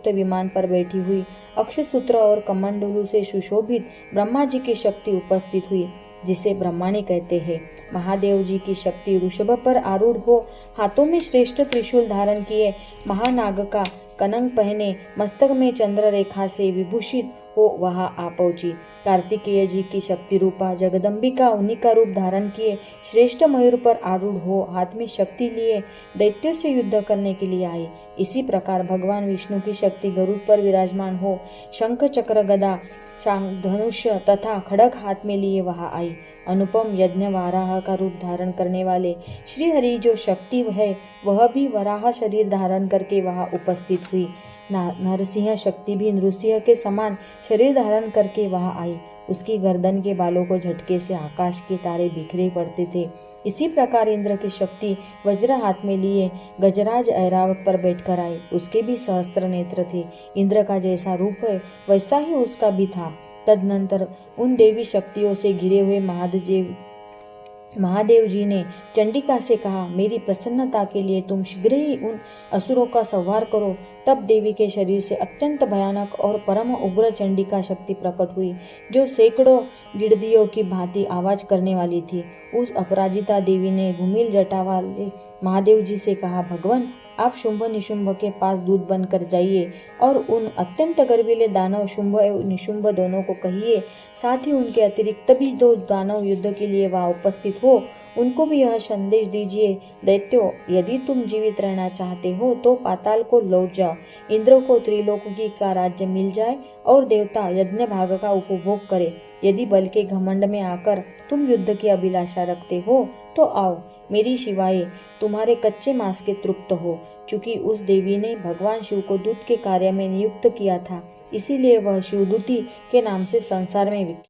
युक्त विमान पर बैठी हुई अक्षसूत्र और कमंडलू से सुशोभित ब्रह्मा जी की शक्ति उपस्थित हुई, जिसे ब्रह्माणी कहते हैं। महादेव जी की शक्ति वृषभ पर आरूढ़ हो, हाथों में श्रेष्ठ त्रिशूल धारण किए, महानाग का कनंग पहने, मस्तक में चंद्र रेखा से विभूषित हो वहां आ पहुंची। कार्तिकेय जी की शक्ति रूपा जगदम्बिका उन्हीं का रूप धारण किए श्रेष्ठ मयूर पर आरूढ़ हो, हाथ में शक्ति लिए दैत्यों से युद्ध करने के लिए आई। इसी प्रकार भगवान विष्णु की शक्ति गरुड़ पर विराजमान हो, शंख चक्र गदा धनुष्य तथा खड़ग हाथ में लिए वहां आई। अनुपम यज्ञ वाराह का रूप धारण करने वाले श्री हरि जो शक्ति है, वह भी वराह शरीर धारण करके वहां उपस्थित हुई। नरसिंह शक्ति भी नृसिंह के समान शरीर धारण करके वहां आई। उसकी गर्दन के बालों को झटके से आकाश के तारे बिखरे पड़ते थे। इसी प्रकार इंद्र की शक्ति वज्र हाथ में लिए गजराज ऐरावत पर बैठकर आई। उसके भी सहस्त्र नेत्र थे। इंद्र का जैसा रूप है वैसा ही उसका भी था। तदनंतर उन देवी शक्तियों से घिरे हुए महादेव जी ने चंडिका से कहा, मेरी प्रसन्नता के लिए तुम शीघ्र ही उन असुरों का संहार करो। तब देवी के शरीर से अत्यंत भयानक और परम उग्र चंडिका शक्ति प्रकट हुई, जो सैकड़ों गिड़दियों की भांति आवाज करने वाली थी। उस अपराजिता देवी ने घुमिल जटा वाले महादेव जी से कहा, भगवान, आप शुंभ निशुंभ के पास दूत बनकर जाइए और उन अत्यंत गर्वीले दानव शुंभ एवं निशुंभ दोनों को कहिए, साथ ही उनके अतिरिक्त भी 2 दानव युद्ध के लिए वहां उपस्थित हो, उनको भी यह संदेश दीजिए, दैत्यों, यदि तुम जीवित रहना चाहते हो तो पाताल को लौट जाओ। इंद्र को त्रिलोकी का राज्य मिल जाए और देवता यज्ञ भाग का उपभोग करे। यदि बल के घमंड में आकर तुम युद्ध की अभिलाषा रखते हो तो आओ, मेरी शिवाय तुम्हारे कच्चे मांस के तृप्त हो। चूंकि उस देवी ने भगवान शिव को दूत के कार्य में नियुक्त किया था, इसीलिए वह शिवदूती के नाम से संसार में